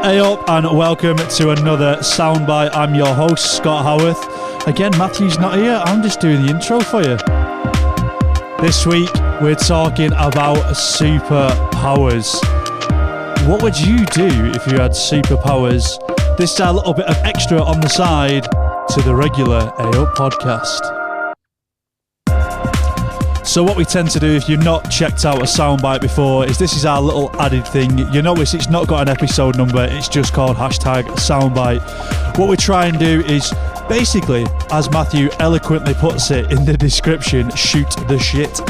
Hey up and welcome to another Soundbite. I'm your host, Scott Howarth. Again, Matthew's not here, I'm just doing the intro for you. This week, we're talking about superpowers. What would you do if you had superpowers? This is a little bit of extra on the side to the regular Up podcast. So what we tend to do, if you've not checked out a soundbite before, is this is our little added thing. You notice it's not got an episode number, it's just called #soundbite. What we try and do is basically, as Matthew eloquently puts it in the description, shoot the shit.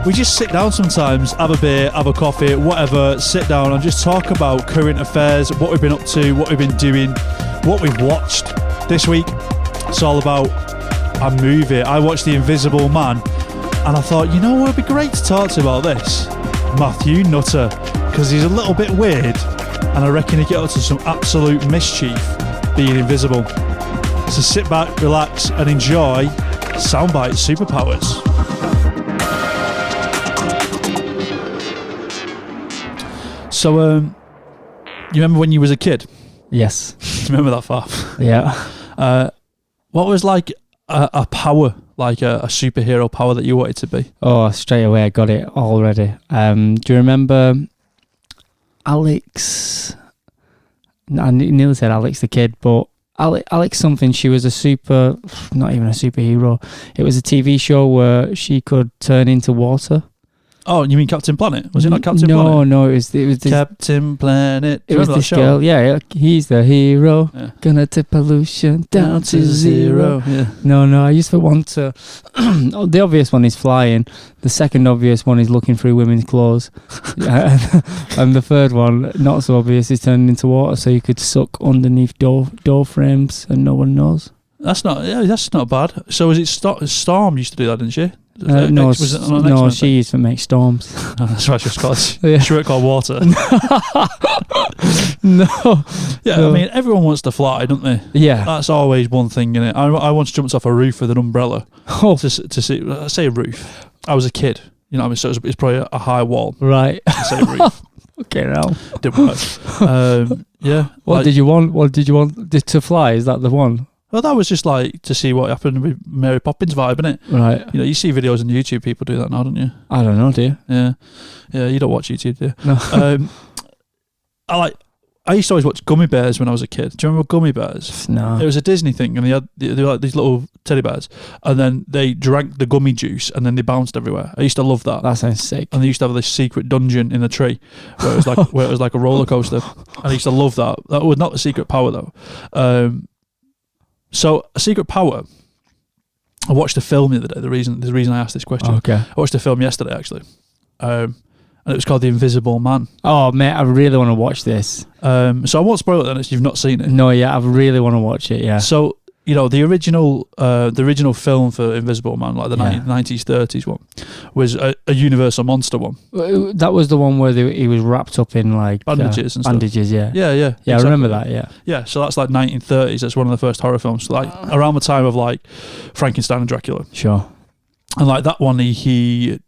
We just sit down sometimes, have a beer, have a coffee, whatever, sit down and just talk about current affairs, what we've been up to, what we've been doing, what we've watched. This week, it's all about a movie. I watched The Invisible Man and I thought, you know what would be great to talk to about this? Matthew Nutter, because he's a little bit weird and I reckon he'd get up to some absolute mischief being invisible. So sit back, relax and enjoy Soundbite Superpowers. So, you remember when you was a kid? Yes. Remember that far? Yeah. What was like a power, like a superhero power that you wanted to be? Oh, straight away I got it already. Do you remember Alex? I nearly said Alex the kid, but Alex something. She was not even a superhero. It was a TV show where she could turn into water. Oh, you mean Captain Planet? Was it not Captain Planet? No, it was this, Captain Planet. It was this girl. Yeah, he's the hero. Yeah. Gonna tip pollution down to zero. Yeah. No, I used to want to. The obvious one is flying. The second obvious one is looking through women's clothes. And the third one, not so obvious, is turning into water so you could suck underneath door frames and no one knows. That's not bad. So was it Storm used to do that, didn't she? No, she used to make storms. Oh, that's why she was called. Yeah. She weren't called water. No. Yeah, no. I mean, everyone wants to fly, don't they? Yeah. That's always one thing, innit? I once jumped off a roof with an umbrella to see. I say roof. I was a kid, you know what I mean? So it's probably a high wall. Right. To say roof. Okay, now. Didn't work. Yeah. What did you want? What did you want to fly? Is that the one? Well, that was just like to see what happened with Mary Poppins vibe, innit? Right. You know, you see videos on YouTube, people do that now, don't you? I don't know, do you? Yeah, you don't watch YouTube, do you? No. I used to always watch Gummy Bears when I was a kid. Do you remember Gummy Bears? No. It was a Disney thing, and they had like these little teddy bears, and then they drank the gummy juice, and then they bounced everywhere. I used to love that. That sounds sick. And they used to have this secret dungeon in the tree, where it was like a roller coaster. And I used to love that. That was not the secret power though. So a secret power. I watched a film the other day. The reason I asked this question. Okay. I watched a film yesterday actually, and it was called The Invisible Man. Oh mate, I really want to watch this. So I won't spoil it then if you've not seen it. No, yeah, I really want to watch it. Yeah. So you know the original film for Invisible Man, like the 90s, 30s one, was a Universal monster one. That was the one where he was wrapped up in like bandages and stuff. Bandages, yeah. Yeah. Exactly. I remember that. Yeah. Yeah. So that's like 1930s. That's one of the first horror films, like around the time of like Frankenstein and Dracula. Sure. And like that one, he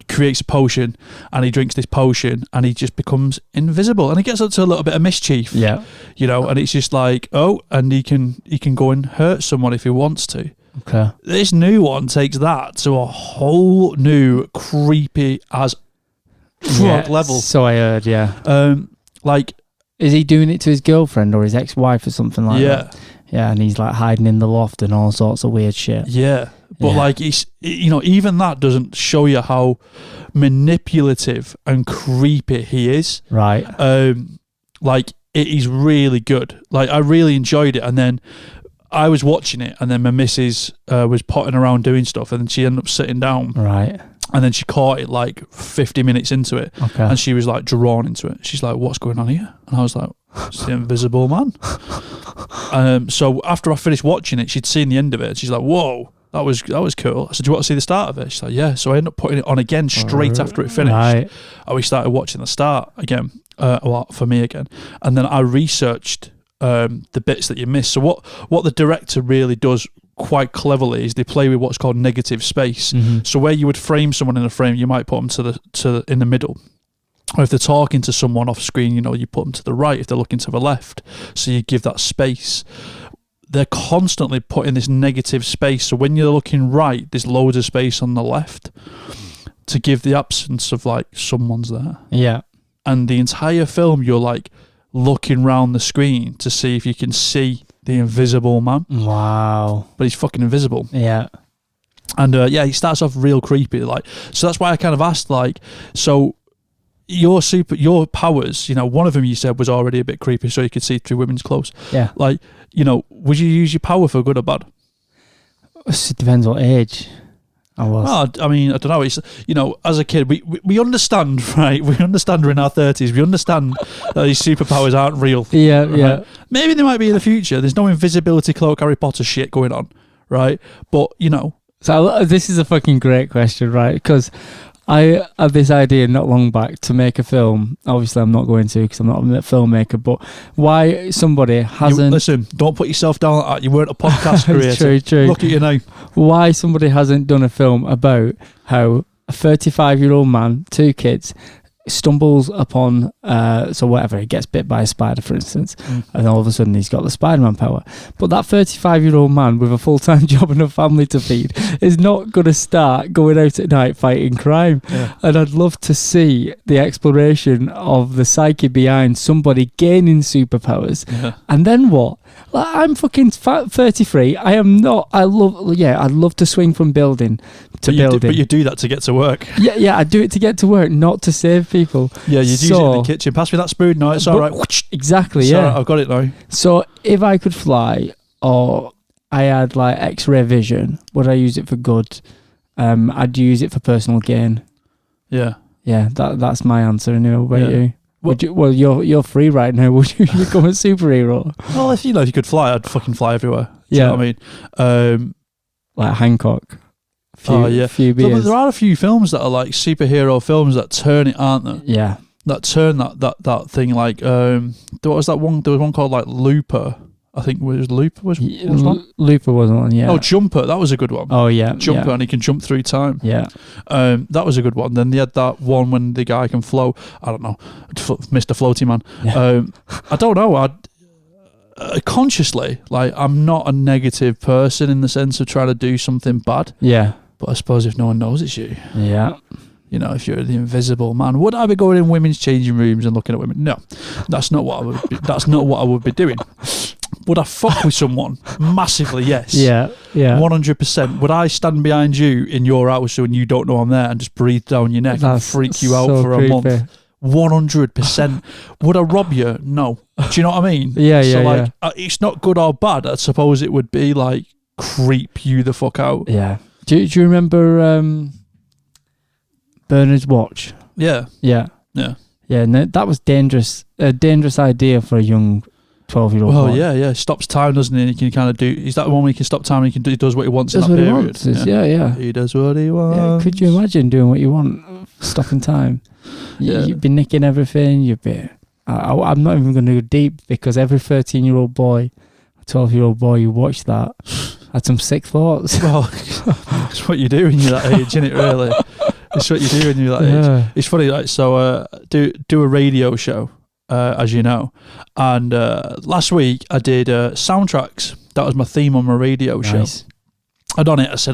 creates a potion and he drinks this potion and he just becomes invisible and he gets up to a little bit of mischief. Yeah. You know, and it's just like, and he can go and hurt someone if he wants to. Okay. This new one takes that to a whole new creepy as fuck level. So I heard, yeah. Like, is he doing it to his girlfriend or his ex-wife or something like that? Yeah, and he's like hiding in the loft and all sorts of weird shit. Yeah. But like, even that doesn't show you how manipulative and creepy he is. Right. Like, it is really good. Like, I really enjoyed it. And then I was watching it, and then my missus was potting around doing stuff, and then she ended up sitting down. Right. And then she caught it like 50 minutes into it. Okay. And she was like drawn into it. She's like, what's going on here? And I was like, it's The Invisible Man. So after I finished watching it, she'd seen the end of it. She's like, whoa. That was cool. I said, do you want to see the start of it? She's like, yeah. So I ended up putting it on again straight after it finished. Right. And we started watching the start again, for me again. And then I researched the bits that you missed. So what the director really does quite cleverly is they play with what's called negative space. Mm-hmm. So where you would frame someone in a frame, you might put them in the middle. Or if they're talking to someone off screen, you know, you put them to the right if they're looking to the left. So you give that space. They're constantly put in this negative space. So when you're looking right, there's loads of space on the left to give the absence of like someone's there. Yeah. And the entire film, you're like looking round the screen to see if you can see the invisible man. Wow. But he's fucking invisible. Yeah. And he starts off real creepy. Like, so that's why I kind of asked, like, so your powers, you know, one of them you said was already a bit creepy, so you could see through women's clothes. Yeah. Like, you know, would you use your power for good or bad? It depends what age I was. Well, I mean, I don't know. It's, you know, as a kid, we understand, right? We understand we're in our 30s. We understand that these superpowers aren't real. Yeah, right? yeah. Maybe they might be in the future. There's no invisibility cloak Harry Potter shit going on, right? But, you know. So this is a fucking great question, right? Because I had this idea not long back to make a film. Obviously, I'm not going to because I'm not a filmmaker. But why somebody hasn't... Listen, don't put yourself down like that. You weren't a podcast creator. True. Look at you now. Why somebody hasn't done a film about how a 35-year-old man, 2 kids, stumbles upon he gets bit by a spider, for instance, and all of a sudden he's got the Spider-Man power. But that 35-year-old man with a full-time job and a family to feed is not going to start going out at night fighting crime. And I'd love to see the exploration of the psyche behind somebody gaining superpowers. And then what? Like, I'm fucking 33. I'd love to swing from building to building. But you do that to get to work. Yeah, I do it to get to work, not to save people. Yeah, you'd use it in the kitchen. Pass me that spoon. No, it's all right. Exactly, it's yeah. All right, I've got it now. So if I could fly, or I had like X-ray vision, would I use it for good? I'd use it for personal gain. Yeah. Yeah, that's my answer. Anyway, what about you? You're free right now. Would you become a superhero? Well, if you could fly, I'd fucking fly everywhere. Do you know what I mean? Like Hancock. Few beers. But there are a few films that are like superhero films that turn it, aren't there? Yeah. That turn that thing like what was that one? There was one called like Looper. I think Looper was one. Looper wasn't one. Yeah. Oh, Jumper. That was a good one. Oh yeah. Jumper, and he can jump through time. Yeah. That was a good one. Then they had that one when the guy can float. I don't know, Mr. Floaty Man. Yeah. I don't know. Consciously, like, I'm not a negative person in the sense of trying to do something bad. Yeah. But I suppose if no one knows it's you. Yeah. You know, if you're the invisible man, would I be going in women's changing rooms and looking at women? No, that's not what I would. That's not what I would be doing. Would I fuck with someone? Massively, yes. Yeah, yeah. 100%. Would I stand behind you in your house when you don't know I'm there and just breathe down your neck and freak you out for creepy. a month? 100%. Would I rob you? No. Do you know what I mean? Yeah, so yeah, like, it's not good or bad. I suppose it would be like creep you the fuck out. Yeah. Do you remember Bernard's watch? Yeah. Yeah. Yeah. Yeah. No, that was dangerous. A dangerous idea for a young 12-year-old. Well, boy. yeah. Stops time, doesn't he? And he can kind of do. Is that the one where he can stop time and he does what he wants in that period? Yeah. He does what he wants. Yeah, could you imagine doing what you want, stopping time? You'd be nicking everything. You'd be. I'm not even going to go deep because every 13-year-old boy, 12-year-old boy who watched that had some sick thoughts. Well, it's what you do when you're that age, isn't it? Really, it's what you do when you're that age. It's funny, like, so do a radio show, as you know, and last week I did soundtracks. That was my theme on my radio show. I done it. I said,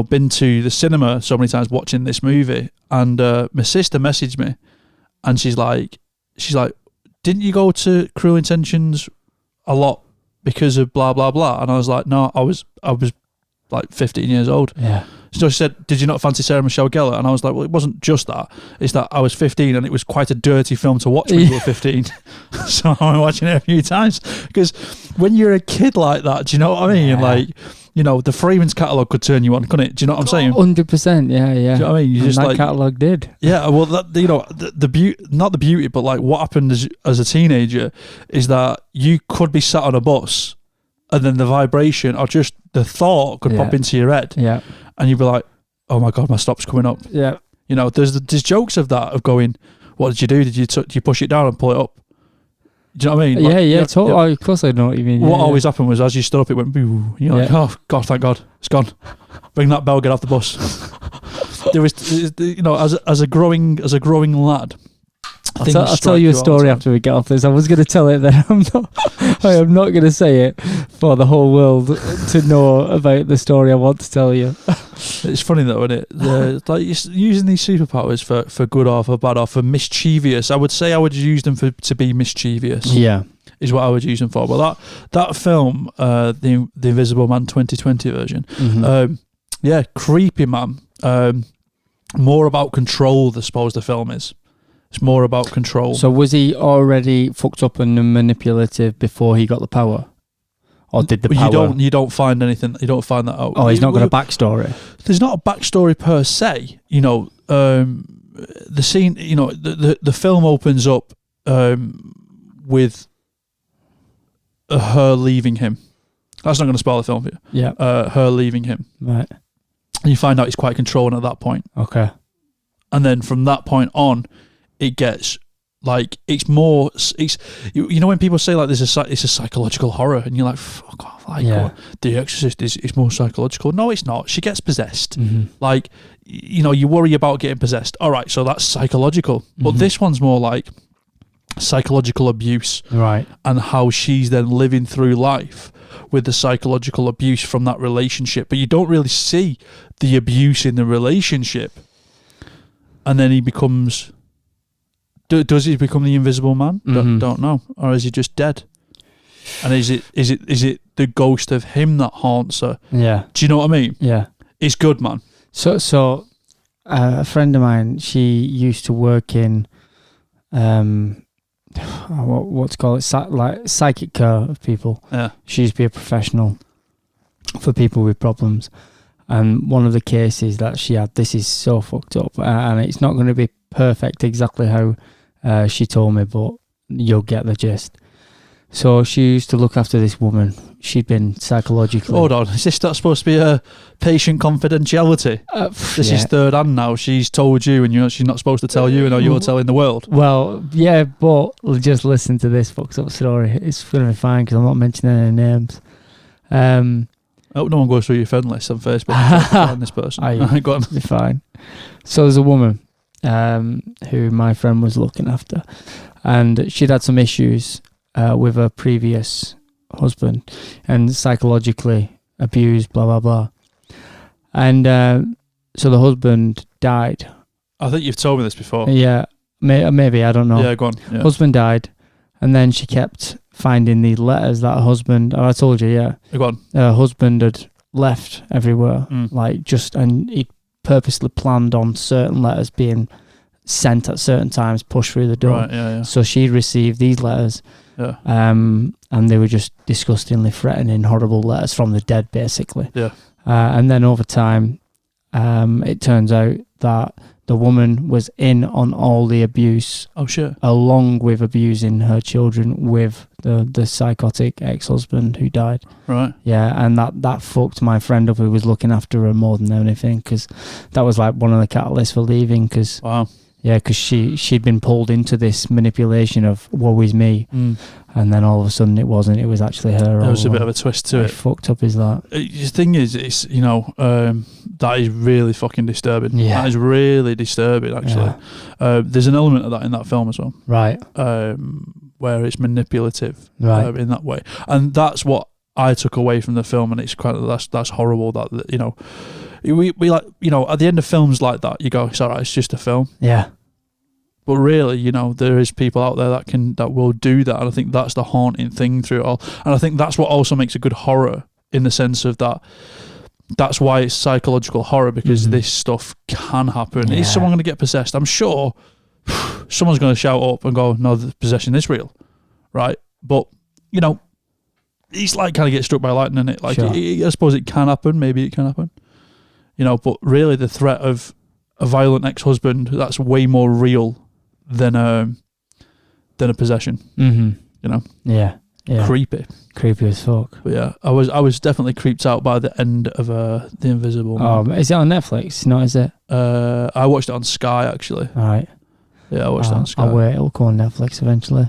been to the cinema so many times watching this movie, and my sister messaged me, and she's like, didn't you go to Cruel Intentions a lot because of blah blah blah? And I was like, no, I was like 15 years old. Yeah. So she said, did you not fancy Sarah Michelle Gellar? And I was like, well, it wasn't just that. It's that I was 15 and it was quite a dirty film to watch when you were 15. So I'm watching it a few times. Because when you're a kid like that, do you know what I mean? Yeah. Like, you know, the Freeman's catalogue could turn you on, couldn't it? Do you know what I'm saying? 100%, yeah. Do you know what I mean? You just, that like, catalogue did. Yeah, well, the beauty, not the beauty, but like what happened as a teenager is that you could be sat on a bus and then the vibration or just the thought could pop into your head. Yeah. And you'd be like, oh my God, my stop's coming up. Yeah. You know, there's jokes of that, of going, what did you do? Did you push it down and pull it up? Do you know what I mean? Like, totally. Oh, of course I know what you mean. What always happened was as you stood up, it went, boo. You're like, oh God, thank God, it's gone. Ring that bell, get off the bus. there was, you know, as a growing lad. I'll tell you a story after we get off this. I was going to tell it, then I am not going to say it for the whole world to know about the story I want to tell you. It's funny though, isn't it? Like using these superpowers for good or for bad or for mischievous. I would say I would use them to be mischievous. Yeah, is what I would use them for. But that film, the Invisible Man 2020 version, yeah, creepy, man. More about control, I suppose the film is. It's more about control. So was he already fucked up and manipulative before he got the power? Or did the power... You don't find anything. You don't find that out. Oh, he's not got a backstory. There's not a backstory per se. You know, the scene. You know, the film opens up with her leaving him. That's not going to spoil the film for you. Yeah. Her leaving him. Right. And you find out he's quite controlling at that point. Okay. And then from that point on, it gets like it's more. It's you know when people say like it's a psychological horror, and you're like, fuck off, like The Exorcist is more psychological. No, it's not. She gets possessed. Like, you know, you worry about getting possessed. All right, so that's psychological. But this one's more like psychological abuse, right? And how she's then living through life with the psychological abuse from that relationship, but you don't really see the abuse in the relationship. And then he becomes. Does he become the Invisible Man? Don't know, or is he just dead? And is it the ghost of him that haunts her? Yeah. Do you know what I mean? Yeah. It's good, man. So a friend of mine, she used to work in what's called like psychic care of people. Yeah. She used to be a professional for people with problems. And one of the cases that she had, this is so fucked up, and it's not going to be perfect exactly how she told me, but you'll get the gist. So she used to look after this woman. She'd been psychologically... Hold on, is this not supposed to be a patient confidentiality? This is third hand now. She's told you, and she's not supposed to tell you, and you're telling the world. Well, yeah, but just listen to this fucked up story. It's going to be fine, because I'm not mentioning any names. I hope no one goes through your friend list on Facebook and find this person. Go on. You're fine. So there's a woman who my friend was looking after, and she'd had some issues with her previous husband and psychologically abused, blah, blah, blah. And so the husband died. I think you've told me this before. Yeah, maybe, I don't know. Yeah, go on. Yeah. Husband died, and then she kept finding these letters that her husband... Oh, I told you, yeah. Go on. Her husband had left everywhere, and he'd purposely planned on certain letters being sent at certain times, pushed through the door. Right, yeah. So she received these letters, and they were just disgustingly threatening, horrible letters from the dead, basically. Yeah. And then over time, it turns out that the woman was in on all the abuse. Oh, shit. Along with abusing her children with the psychotic ex-husband who died. Right. Yeah, and that fucked my friend up who was looking after her more than anything, because that was like one of the catalysts for leaving. Cause, wow. Yeah, because she'd been pulled into this manipulation of woe is me, and then all of a sudden it wasn't. It was actually her. There was a bit of a twist to it. Fucked up is that. The thing is, it's that is really fucking disturbing. Yeah, that is really disturbing. Actually, there's an element of that in that film as well. Right. Where it's manipulative. Right. In that way, and that's what I took away from the film, and it's quite that's horrible. That we like at the end of films like that, you go, it's alright, it's just a film. Yeah. But really, there is people out there that will do that, and I think that's the haunting thing through it all. And I think that's what also makes a good horror, in the sense of that. That's why it's psychological horror, because this stuff can happen. Yeah. Is someone going to get possessed? I'm sure someone's going to shout up and go, "No, the possession is real," right? But it's like kind of get struck by lightning, isn't it? Like, sure. I suppose it can happen. Maybe it can happen. But really, the threat of a violent ex-husband, that's way more real than a possession. Mm-hmm. Yeah. Creepy as fuck. But yeah, I was definitely creeped out by the end of The Invisible Man. Is it on Netflix? No, is it? I watched it on Sky, actually. All right. Yeah, I watched it on Sky. I'll wait. It'll go on Netflix eventually.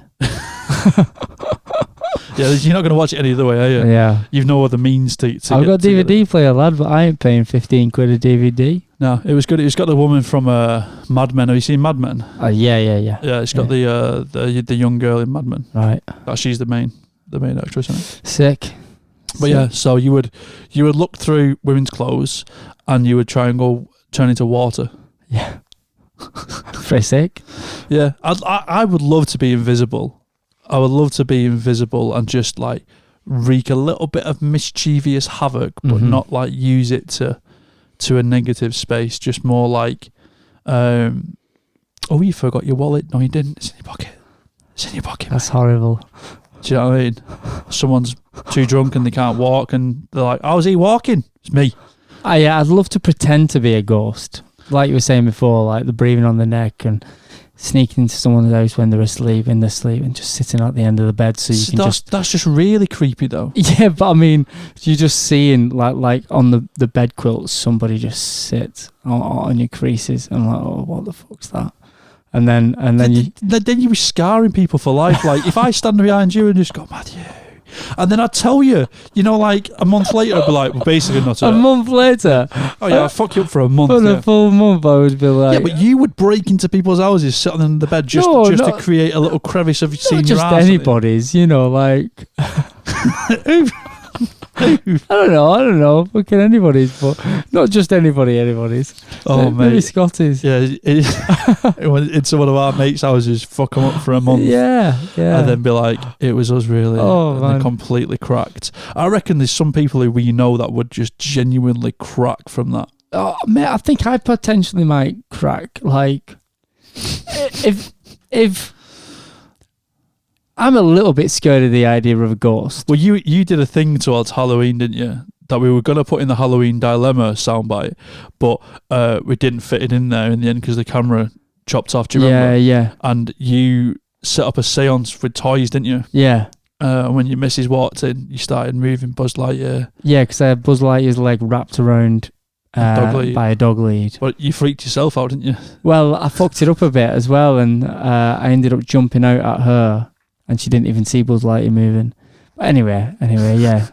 Yeah, you're not going to watch it any other way, are you? Yeah. You've no other means to I've got a DVD player, lad, but I ain't paying 15 quid a DVD. No, it was good. It's got the woman from Mad Men. Have you seen Mad Men? Yeah. Yeah, it's got the young girl in Mad Men. Right. She's the main actress in it. Sick. But yeah, so you would look through women's clothes and you would try and go turn into water. Yeah. Pretty sick. Yeah, I would love to be invisible. I would love to be invisible and just like wreak a little bit of mischievous havoc, but not like use it to a negative space. Just more like, oh, you forgot your wallet. No, you didn't. It's in your pocket. It's in your pocket. That's horrible. Do you know what I mean? Someone's too drunk and they can't walk, and they're like, "How's he walking?" It's me. I'd love to pretend to be a ghost, like you were saying before, like the breathing on the neck and sneaking into someone's house when they're asleep, and just sitting at the end of the bed so you can That's just really creepy, though. Yeah, but I mean, you're just seeing like on the bed quilts, somebody just sits on your creases, and like, oh, what the fuck's that? And then you be scarring people for life. Like if I stand behind you and just go, Matthew, and then I'd tell you, like a month later, I'd be like, well, basically not a month later. Oh yeah, I'll fuck you up for a month. For a full month, I would be like, yeah, but you would break into people's houses, sitting in the bed just to create a little crevice of seeing your ass. Not just anybody's, like. I don't know, fucking anybody's, but not just anybody's. Oh, mate. Maybe Scotty's. Yeah, into one of our mates' houses, fuck them up for a month. Yeah. And then be like, it was us really. Oh, man. They're completely cracked. I reckon there's some people who we know that would just genuinely crack from that. Oh, mate, I think I potentially might crack. Like, if I'm a little bit scared of the idea of a ghost. Well, you did a thing towards Halloween, didn't you? That we were going to put in the Halloween dilemma soundbite, but we didn't fit it in there in the end because the camera chopped off. Do you remember? Yeah. And you set up a seance with toys, didn't you? Yeah. When your missus walked in, you started moving Buzz Lightyear. Yeah, because I had Buzz Lightyear's leg wrapped around by a dog lead. But you freaked yourself out, didn't you? Well, I fucked it up a bit as well, and I ended up jumping out at her. And she didn't even see Buzz Lightyear moving. But anyway, yeah.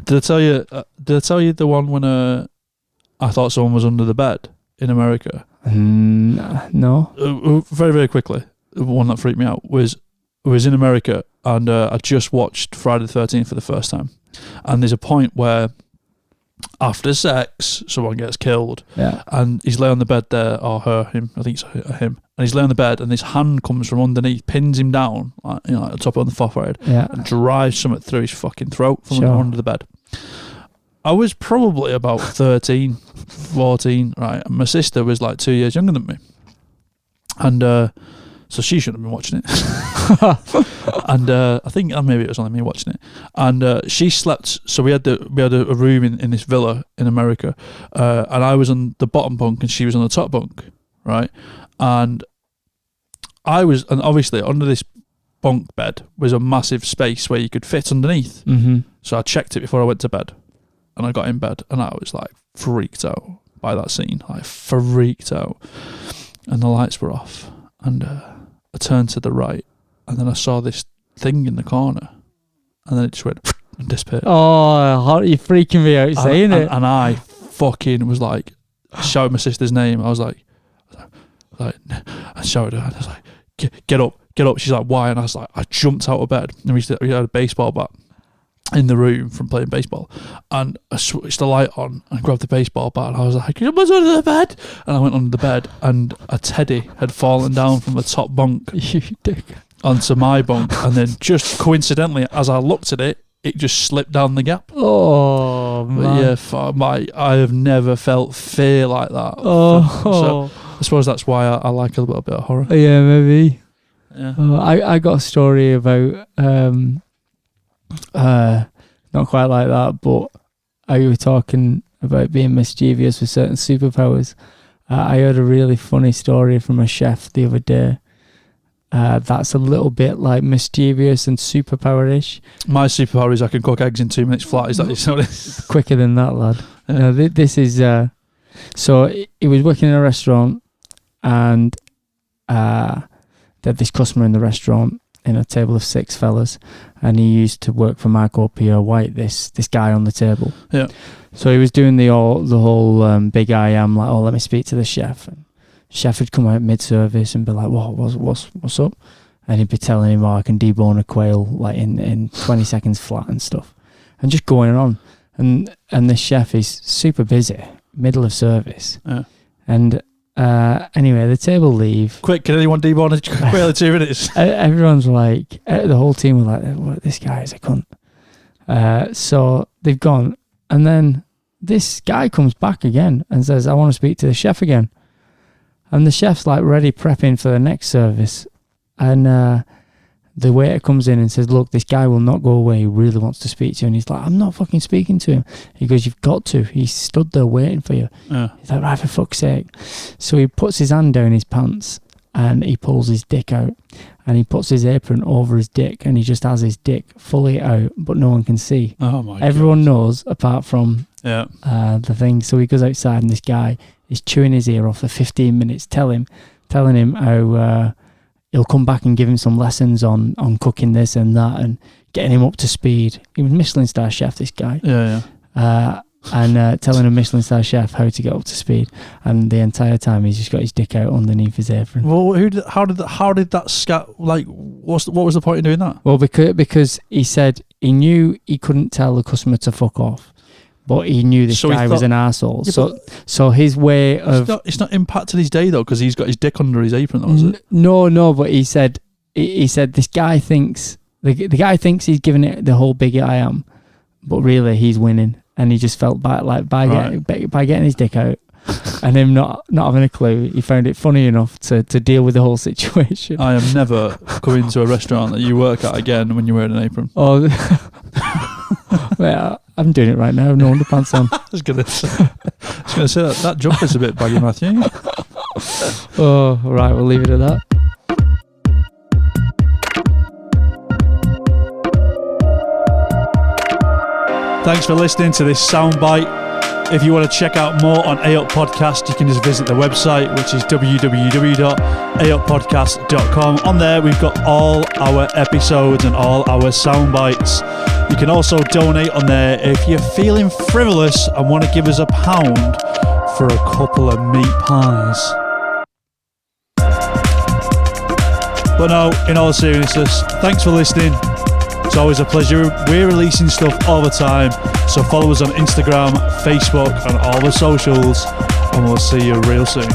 Did I tell you the one when I thought someone was under the bed in America? No. Very, very quickly, the one that freaked me out was in America, and I just watched Friday the 13th for the first time. And there's a point where after sex, someone gets killed. Yeah. And he's laying on the bed there, or him, I think it's him. And he's laying on the bed, and this hand comes from underneath, pins him down, like the top of the forehead, and drives something through his fucking throat from under the bed. I was probably about 13, 14, right? And my sister was like 2 years younger than me. And so she shouldn't have been watching it. And I think maybe it was only me watching it. And she slept. So we had a room in this villa in America, and I was on the bottom bunk and she was on the top bunk, right? And obviously under this bunk bed was a massive space where you could fit underneath. Mm-hmm. So I checked it before I went to bed, and I got in bed, and I was like freaked out by that scene, like freaked out. And the lights were off, and I turned to the right, and then I saw this thing in the corner, and then it just went and disappeared. Oh, you're freaking me out saying it. And I fucking was like, shouted my sister's name. I was like, I shouted her. I was like, get up. She's like, why? And I was like, I jumped out of bed, and we had a baseball bat in the room from playing baseball, and I switched the light on and grabbed the baseball bat, and I was like, "What's under the bed?" And I went under the bed, and a teddy had fallen down from the top bunk You dick. onto my bunk, and then just coincidentally, as I looked at it, it just slipped down the gap. Oh man! But yeah, I have never felt fear like that. Oh, so I suppose that's why I like a little bit of horror. Yeah, maybe. Yeah. I got a story about not quite like that, but you were talking about being mischievous with certain superpowers. I heard a really funny story from a chef the other day. That's a little bit like mischievous and superpower-ish. My superpower is I can cook eggs in 2 minutes flat. Is that what it is? Quicker than that, lad. Yeah. This is so he was working in a restaurant, and they had this customer in the restaurant, in a table of 6 fellas, and he used to work for Michael P.O. White, this guy on the table. Yeah. So he was doing the whole big I am, like, oh, let me speak to the chef. And chef would come out mid-service and be like, what's up? And he'd be telling him, oh, I can debone a quail like in 20 seconds flat and stuff. And just going on. And the chef is super busy, middle of service. Yeah. And anyway, the table leave. Quick, can anyone debone a quail in 2 minutes? Everyone's like, the whole team were like, well, this guy is a cunt. So they've gone. And then this guy comes back again and says, I want to speak to the chef again. And the chef's like ready prepping for the next service. And the waiter comes in and says, look, this guy will not go away. He really wants to speak to you. And he's like, I'm not fucking speaking to him. He goes, you've got to. He stood there waiting for you. Yeah. He's like, right, for fuck's sake. So he puts his hand down his pants and he pulls his dick out. And he puts his apron over his dick and he just has his dick fully out, but no one can see. Oh, my God. Everyone knows apart from the thing. So he goes outside and this guy is chewing his ear off for 15 minutes, telling him how... he'll come back and give him some lessons on cooking this and that and getting him up to speed. He was Michelin star chef, this guy. Yeah. And telling a Michelin star chef how to get up to speed. And the entire time he's just got his dick out underneath his apron. Well, how did that scat, like, what was the point in doing that? Well, because he said he knew he couldn't tell the customer to fuck off. But he knew this guy was an arsehole. Yeah, so his way of... It's not impacted his day, though, because he's got his dick under his apron, though, is it? No, but he said this guy thinks... The guy thinks he's giving it the whole big I am, but really he's winning. And he just felt bad, like, by getting his dick out and him not having a clue, he found it funny enough to deal with the whole situation. I am never coming to a restaurant that you work at again when you're wearing an apron. Oh... Well, I'm doing it right now. No underpants on. I was going to say that jumper's a bit baggy, Matthew. Oh, right. We'll leave it at that. Thanks for listening to this soundbite. If you want to check out more on AUP Podcast, you can just visit the website, which is www.auppodcast.com. On there, we've got all our episodes and all our soundbites. You can also donate on there if you're feeling frivolous and want to give us £1 for a couple of meat pies. But no, in all seriousness, thanks for listening. It's always a pleasure. We're releasing stuff all the time, so follow us on Instagram, Facebook, and all the socials, and we'll see you real soon.